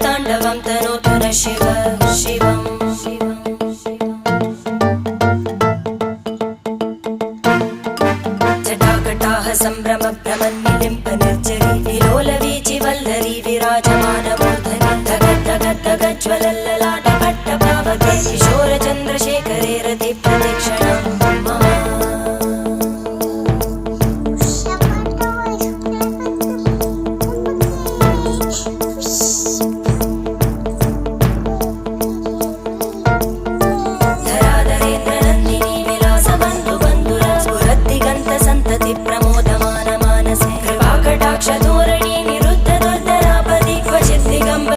ताण्डवं तनोतु न शिव शिवम् जटाकटाः सम्भ्रम भ्रमन्निलिम्प निर्जरी विलोलवीचि वल्लरी विराजमानमूर्धनि धगज्ज्वलल्ललाटपट्टपावके